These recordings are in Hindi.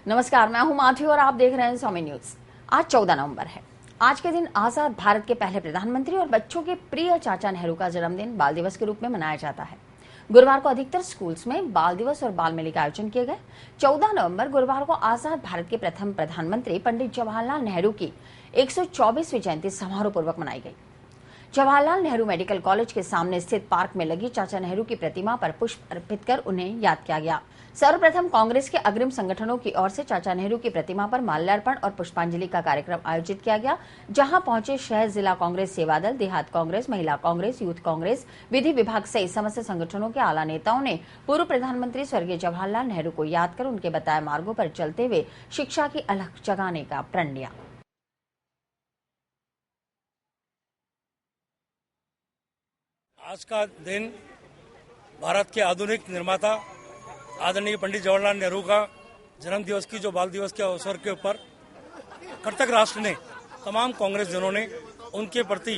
नमस्कार, मैं हूं माधवी और आप देख रहे हैं स्वामी न्यूज। आज 14 नवंबर है। आज के दिन आजाद भारत के पहले प्रधानमंत्री और बच्चों के प्रिय चाचा नेहरू का जन्मदिन बाल दिवस के रूप में मनाया जाता है। गुरुवार को अधिकतर स्कूल्स में बाल दिवस और बाल मेले का आयोजन किए गए। 14 नवंबर गुरुवार को आजाद भारत के प्रथम प्रधानमंत्री पंडित जवाहरलाल नेहरू की 124वीं जयंती समारोह पूर्वक मनाई गई। जवाहरलाल नेहरू मेडिकल कॉलेज के सामने स्थित पार्क में लगी चाचा नेहरू की प्रतिमा पर पुष्प अर्पित कर उन्हें याद किया गया। सर्वप्रथम कांग्रेस के अग्रिम संगठनों की ओर से चाचा नेहरू की प्रतिमा पर माल्यार्पण और पुष्पांजलि का कार्यक्रम आयोजित किया गया, जहां पहुंचे शहर जिला कांग्रेस सेवा दल, देहात कांग्रेस, महिला कांग्रेस, यूथ कांग्रेस, विधि विभाग सहित समस्त संगठनों के आला नेताओं ने पूर्व प्रधानमंत्री स्वर्गीय जवाहरलाल नेहरू को याद कर उनके बताए मार्गों पर चलते हुए शिक्षा की अलख जगाने का प्रण लिया। आज का दिन भारत के आधुनिक निर्माता आदरणीय पंडित जवाहरलाल नेहरू का जन्म दिवस की जो बाल दिवस के अवसर के ऊपर कृतज्ञ राष्ट्र ने तमाम कांग्रेस जनों ने उनके प्रति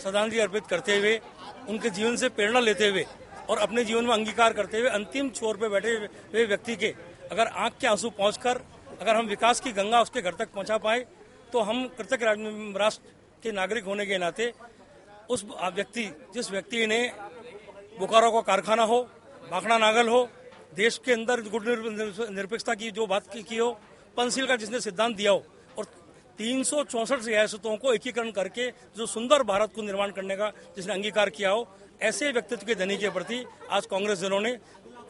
श्रद्धांजलि अर्पित करते हुए उनके जीवन से प्रेरणा लेते हुए और अपने जीवन में अंगीकार करते हुए अंतिम छोर पे बैठे हुए व्यक्ति के अगर आंख के आंसू पहुंचकर अगर हम विकास की गंगा उसके घर तक पहुंचा पाए तो हम कृतज्ञ राष्ट्र के नागरिक होने के नाते उस व्यक्ति जिस व्यक्ति ने बोकारो का कारखाना हो, भाखड़ा नागल हो, देश के अंदर निरपेक्षता की जो बात की हो, पंचशील का जिसने सिद्धांत दिया हो और 364 रियासतों को एकीकरण करके जो सुंदर भारत को निर्माण करने का जिसने अंगीकार किया हो, ऐसे व्यक्तित्व के धनी के प्रति आज कांग्रेस जनों ने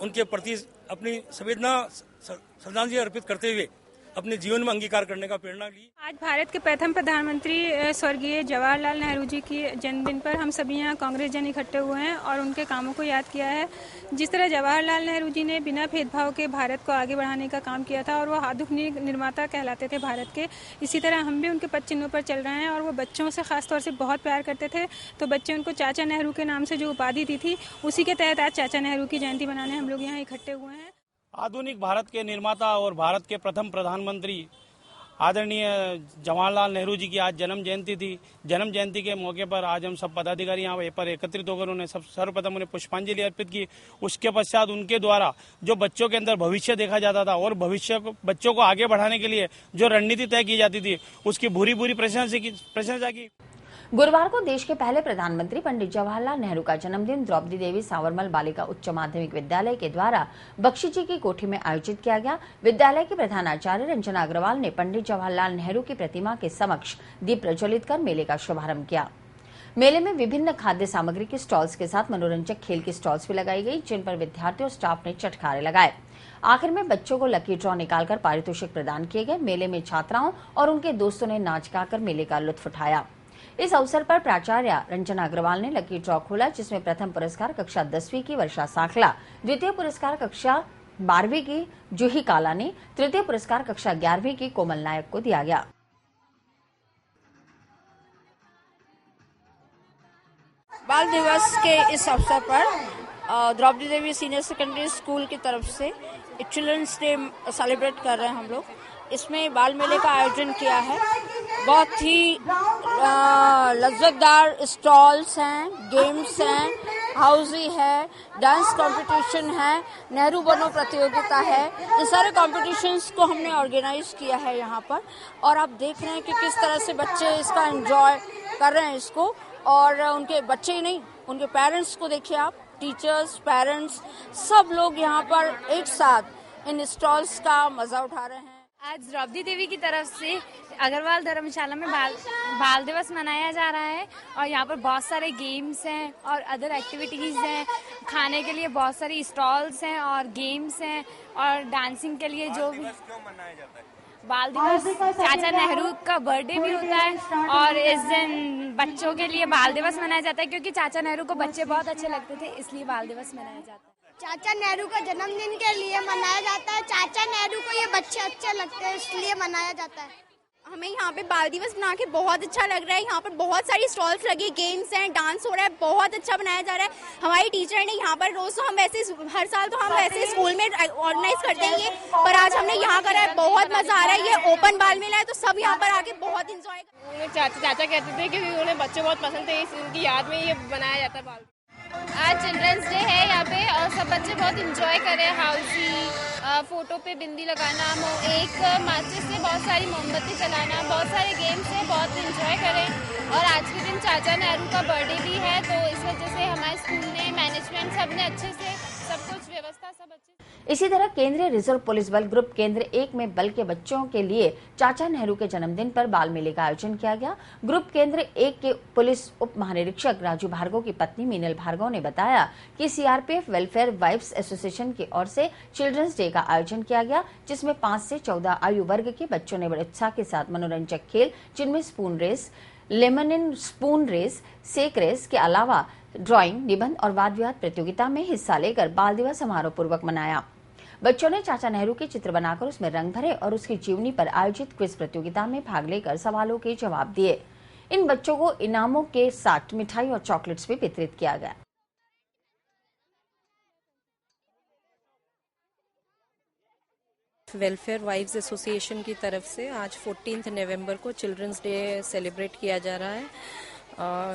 उनके प्रति अपनी संवेदना श्रद्धांजलि अर्पित करते हुए अपने जीवन में अंगीकार करने का प्रेरणा ली। आज भारत के प्रथम प्रधानमंत्री स्वर्गीय जवाहरलाल नेहरू जी की जन्मदिन पर हम सभी यहाँ कांग्रेस जन इकट्ठे हुए हैं और उनके कामों को याद किया है। जिस तरह जवाहरलाल नेहरू जी ने बिना भेदभाव के भारत को आगे बढ़ाने का काम किया था और वो आधुनिक निर्माता कहलाते थे भारत के, इसी तरह हम भी उनके पद चिन्हों पर चल रहे हैं और वो बच्चों से खासतौर से बहुत प्यार करते थे। तो बच्चे उनको चाचा नेहरू के नाम से जो उपाधि दी थी, उसी के तहत आज चाचा नेहरू की जयंती मनाने हम लोग यहाँ इकट्ठे हुए हैं। आधुनिक भारत के निर्माता और भारत के प्रथम प्रधानमंत्री आदरणीय जवाहरलाल नेहरू जी की आज जन्म जयंती थी। जन्म जयंती के मौके पर आज हम सब पदाधिकारी यहाँ पर एकत्रित होकर उन्हें सर्वप्रथम उन्हें पुष्पांजलि अर्पित की। उसके पश्चात उनके द्वारा जो बच्चों के अंदर भविष्य देखा जाता था और भविष्य बच्चों को आगे बढ़ाने के लिए जो रणनीति तय की जाती थी, उसकी भूरी प्रशंसा की। गुरुवार को देश के पहले प्रधानमंत्री पंडित जवाहरलाल नेहरू का जन्मदिन द्रौपदी देवी सावरमल बालिका उच्च माध्यमिक विद्यालय के द्वारा बख्शी जी की कोठी में आयोजित किया गया। विद्यालय के प्रधानाचार्य रंजना अग्रवाल ने पंडित जवाहरलाल नेहरू की प्रतिमा के समक्ष दीप प्रज्वलित कर मेले का शुभारंभ किया। मेले में विभिन्न खाद्य सामग्री के स्टॉल्स के साथ मनोरंजक खेल की स्टॉल्स भी लगाई गई, जिन पर विद्यार्थियों और स्टाफ ने चटखारे लगाए। आखिर में बच्चों को लकी ड्रॉ निकालकर पारितोषिक प्रदान किए गए। मेले में छात्राओं और उनके दोस्तों ने नाच गाकर मेले का लुत्फ उठाया। इस अवसर पर प्राचार्य रंजना अग्रवाल ने लकी ड्रॉ खोला, जिसमें प्रथम पुरस्कार कक्षा 10वीं की वर्षा साखला, द्वितीय पुरस्कार कक्षा 12वीं की जूही कालानी, तृतीय पुरस्कार कक्षा 11वीं की कोमल नायक को दिया गया। बाल दिवस के इस अवसर पर द्रौपदी देवी सीनियर सेकेंडरी स्कूल की तरफ से चिल्ड्रंस डे सेलिब्रेट कर रहे हैं हम लोग। इसमें बाल मेले का आयोजन किया है। बहुत ही लज्जतदार स्टॉल्स हैं, गेम्स हैं, हाउसी है, डांस कंपटीशन है, नेहरू बनो प्रतियोगिता है। इन सारे कॉम्पिटिशन्स को हमने ऑर्गेनाइज किया है यहाँ पर और आप देख रहे हैं कि किस तरह से बच्चे इसका एंजॉय कर रहे हैं इसको। और उनके बच्चे ही नहीं, उनके पेरेंट्स को देखिए आप, टीचर्स, पेरेंट्स, सब लोग यहाँ पर एक साथ इन स्टॉल्स का मजा उठा रहे हैं। आज द्रौपदी देवी की तरफ से अग्रवाल धर्मशाला में बाल दिवस मनाया जा रहा है और यहाँ पर बहुत सारे गेम्स हैं और अदर एक्टिविटीज़ हैं। खाने के लिए बहुत सारी स्टॉल्स हैं और गेम्स हैं और डांसिंग के लिए जो भी बाल दिवस चाचा नेहरू का बर्थडे भी होता है और इस दिन बच्चों के लिए बाल दिवस मनाया जाता है, क्योंकि चाचा नेहरू को बच्चे बहुत अच्छे लगते थे, इसलिए बाल दिवस मनाया जाता है। चाचा नेहरू का जन्मदिन के लिए मनाया जाता है। चाचा नेहरू को ये बच्चे अच्छे लगते हैं, इसलिए मनाया जाता है। हमें यहाँ पे बाल दिवस बना के बहुत अच्छा लग रहा है। यहाँ पर बहुत सारी स्टॉल्स लगी, गेम्स हैं, डांस हो रहा है, बहुत अच्छा बनाया जा रहा है। हमारी टीचर ने यहाँ पर रोज तो हम वैसे हर साल तो हम वैसे स्कूल में ऑर्गेनाइज करते हैं ये, पर आज हमने यहाँ करा है, बहुत मजा आ रहा है। ये ओपन बाल मेला है तो सब यहाँ पर आके बहुत इंजॉय कर। चाचा कहते थे कि उन्हें बच्चे बहुत पसंद थे, इनकी याद में ये बनाया जाता है बाल। आज चिल्ड्रंस डे है यहाँ पे और सब बच्चे बहुत इंजॉय कर रहे हैं। हाउसी, फोटो पे बिंदी लगाना, एक माचिस से बहुत सारी मोमबत्ती जलाना, बहुत सारे गेम्स हैं, बहुत इंजॉय करें। और आज के दिन चाचा नेहरू का बर्थडे भी है, तो इस वजह से हमारे स्कूल ने, मैनेजमेंट सब ने अच्छे से सब कुछ व्यवस्था सब अच्छे। इसी तरह केंद्रीय रिजर्व पुलिस बल ग्रुप केंद्र 1 में बल के बच्चों के लिए चाचा नेहरू के जन्मदिन पर बाल मेले का आयोजन किया गया। ग्रुप केंद्र 1 के पुलिस उप महानिरीक्षक राजू भार्गव की पत्नी मीनल भार्गव ने बताया कि सीआरपीएफ वेलफेयर वाइफ्स एसोसिएशन की ओर से चिल्ड्रंस डे का आयोजन किया गया, जिसमें 5 से 14 आयु वर्ग के बच्चों ने बड़े उत्साह के साथ मनोरंजक खेल, जिनमें स्पून रेस, लेमन इन स्पून रेस, सेक रेस के अलावा ड्राइंग, निबंध और वाद विवाद प्रतियोगिता में हिस्सा लेकर बाल दिवस समारोह पूर्वक मनाया। बच्चों ने चाचा नेहरू के चित्र बनाकर उसमें रंग भरे और उसकी जीवनी पर आयोजित क्विज प्रतियोगिता में भाग लेकर सवालों के जवाब दिए। इन बच्चों को इनामों के साथ मिठाई और चॉकलेट्स भी वितरित किया गया। वेलफेयर वाइव्स एसोसिएशन की तरफ से आज 14 नवंबर को चिल्ड्रंस डे सेलिब्रेट किया जा रहा है।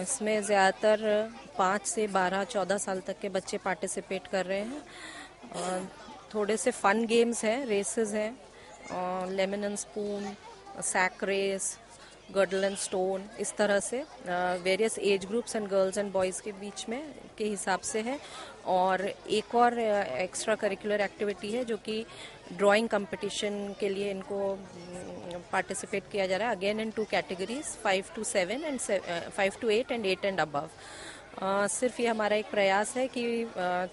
इसमें ज़्यादातर 5 से 12-14 साल तक के बच्चे पार्टिसिपेट कर रहे हैं। थोड़े से फन गेम्स हैं, रेसेस हैं, lemon and spoon, sack race, girdle and stone, इस तरह से various age groups and girls and boys के बीच में के हिसाब से है। और एक और एक्स्ट्रा करिकुलर एक्टिविटी है जो कि ड्राइंग कंपटीशन के लिए इनको पार्टिसिपेट किया जा रहा है, again in 2 categories, 5 to 7 and 5 to 8 and 8 and above. सिर्फ ये हमारा एक प्रयास है कि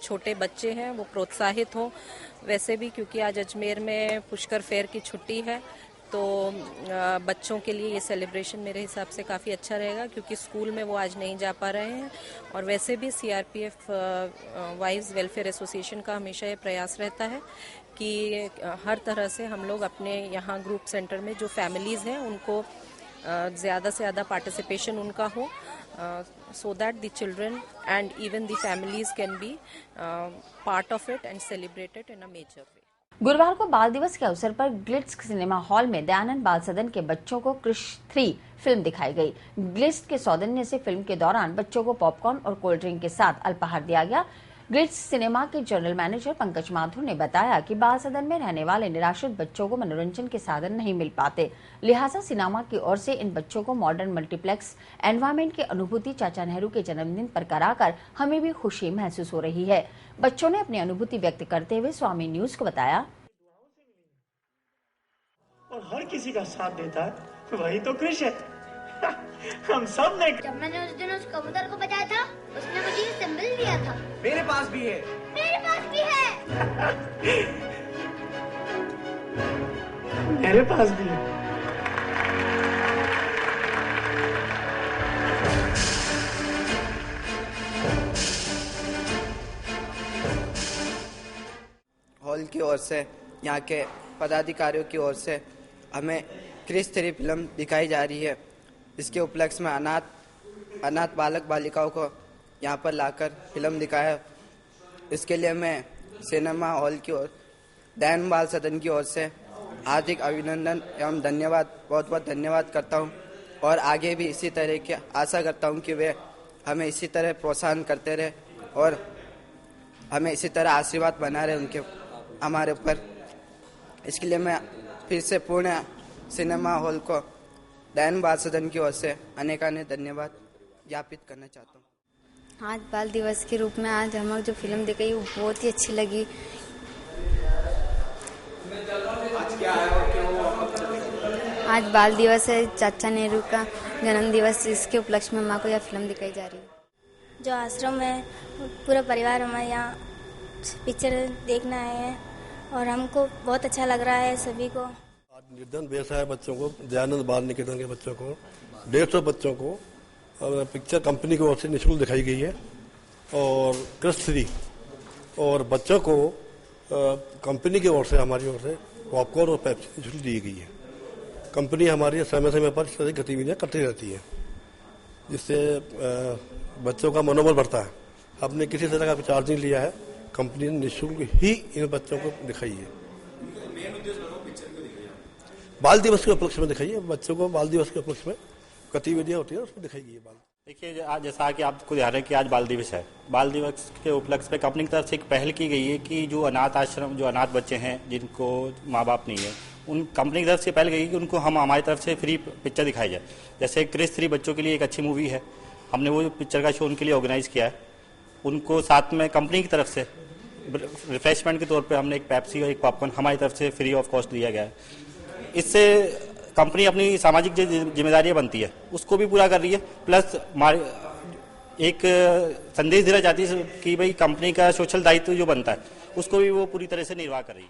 छोटे बच्चे हैं वो प्रोत्साहित हों। वैसे भी क्योंकि आज अजमेर में पुष्कर फेयर की छुट्टी है, तो बच्चों के लिए ये सेलिब्रेशन मेरे हिसाब से काफ़ी अच्छा रहेगा, क्योंकि स्कूल में वो आज नहीं जा पा रहे हैं। और वैसे भी सीआरपीएफ वाइव्स वेलफेयर एसोसिएशन का हमेशा ये प्रयास रहता है कि हर तरह से हम लोग अपने यहाँ ग्रुप सेंटर में जो फैमिलीज़ हैं उनको ज़्यादा से ज़्यादा पार्टिसिपेशन उनका हो, so that the children and even the families can be part of it and celebrate it in a major way. गुरुवार को बाल दिवस के अवसर पर ग्लिट्स सिनेमा हॉल में दयानंद बाल सदन के बच्चों को क्रिश 3 फिल्म दिखाई गई। ग्लिट्स के सौजन्य से फिल्म के दौरान बच्चों को पॉपकॉर्न और कोल्ड ड्रिंक के साथ अल्पाहार दिया गया। ग्लिट्स सिनेमा के जनरल मैनेजर पंकज माथुर ने बताया कि बाल सदन में रहने वाले निराश्रित बच्चों को मनोरंजन के साधन नहीं मिल पाते, लिहाजा सिनेमा की ओर से इन बच्चों को मॉडर्न मल्टीप्लेक्स एनवायरमेंट की अनुभूति चाचा नेहरू के जन्मदिन पर कराकर हमें भी खुशी महसूस हो रही है। बच्चों ने अपनी अनुभूति व्यक्त करते हुए स्वामी न्यूज को बताया, और हर किसी का साथ देता है वही तो कृष है। हम सब ने, जब मैंने उस दिन उस कबूतर को बचाया था, उसने मुझे ये सिंबल दिया था। मेरे पास भी है। मेरे पास भी है। मेरे पास भी है। हॉल की ओर से, यहाँ के पदाधिकारियों की ओर से हमें क्रिश 3 फिल्म दिखाई जा रही है। इसके उपलक्ष्य में अनाथ बालक बालिकाओं को यहाँ पर लाकर फिल्म दिखाया। इसके लिए मैं सिनेमा हॉल की ओर, दयानंद बाल सदन की ओर से हार्दिक अभिनंदन एवं धन्यवाद, बहुत बहुत धन्यवाद करता हूँ। और आगे भी इसी तरह की आशा करता हूँ कि वे हमें इसी तरह प्रोत्साहन करते रहे और हमें इसी तरह आशीर्वाद बना रहे उनके हमारे ऊपर। इसके लिए मैं फिर से पूर्ण सिनेमा हॉल को दयानंद बाल सदन की ओर से अनेकानेक धन्यवाद ज्ञापित करना चाहता हूँ। आज बाल दिवस के रूप में आज हमें जो फिल्म दिखाई वो बहुत ही अच्छी लगी। आज क्या है और क्यों? आज बाल दिवस है, चाचा नेहरू का जन्म दिवस, इसके उपलक्ष्य में माँ को यह फिल्म दिखाई जा रही है। जो आश्रम है पूरा परिवार हमारे यहाँ पिक्चर देखना आए हैं और हमको बहुत अच्छा लग रहा है सभी को। आज निर्धन बेसहाय बच्चों को, दयानंद बाल निकेतन के बच्चों को, 150 बच्चों को पिक्चर कंपनी की ओर से निःशुल्क दिखाई गई है। और क्रिश 3 और बच्चों को कंपनी की ओर से, हमारी ओर से पॉपकॉर्न और पेप्सी निःशुल्क दी गई है। कंपनी हमारी समय समय पर इस तरह की गतिविधियाँ करती रहती है, जिससे बच्चों का मनोबल बढ़ता है। हमने किसी तरह का चार्ज नहीं लिया है, कंपनी ने निःशुल्क ही इन बच्चों को दिखाई है। बाल दिवस के उपलक्ष्य में दिखाई है, बच्चों को बाल दिवस के उपलक्ष्य में गतिविधियाँ होती है उसमें दिखाई गई है। बाल देखिए, आज जैसा कि आपको ध्यान है कि आज बाल दिवस है। बाल दिवस के उपलक्ष्य पे कंपनी की तरफ से एक पहल की गई है कि जो अनाथ आश्रम, जो अनाथ बच्चे हैं जिनको माँ बाप नहीं है, उन कंपनी की तरफ से पहल गई कि उनको हमारी तरफ से फ्री पिक्चर दिखाई जाए। जैसे क्रिस 3 बच्चों के लिए एक अच्छी मूवी है, हमने वो पिक्चर का शो उनके लिए ऑर्गेनाइज किया है। उनको साथ में कंपनी की तरफ से रिफ्रेशमेंट के तौर पे हमने एक पेप्सी और एक पॉपकॉर्न हमारी तरफ से फ्री ऑफ कॉस्ट दिया गया है। इससे कंपनी अपनी सामाजिक जिम्मेदारियां बनती है उसको भी पूरा कर रही है, प्लस एक संदेश देना चाहती है कि भाई कंपनी का सोशल दायित्व जो बनता है उसको भी वो पूरी तरह से निर्वाह कर रही है।